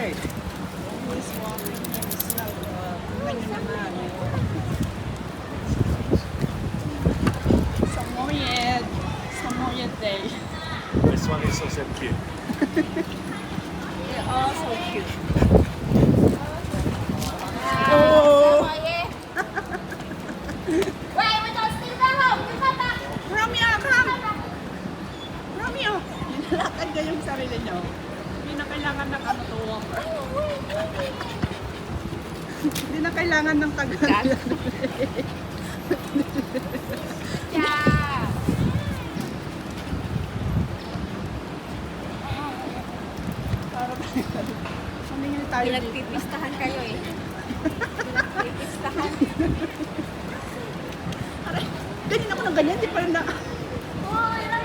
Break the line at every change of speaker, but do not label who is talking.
right. He's walking himself. Tingnan nyo naman. Samoyed. Samoyed day.
This one is also cute.
They're all so cute.
Oh!
Oh!
Wait, we don't steal the home. You come back.
Romeo, come! Romeo! Nilalakad niya yung sarili niyo. Hindi na kailangan ng ano to walker. Hindi na kailangan ng tagal.
Yeah.
Para Mamingin tayo dito.
Pinagpipistahan kayo eh. Pinagpipistahan.
Ganyan ako ng ganyan, di pa rin na...
Oh, ilan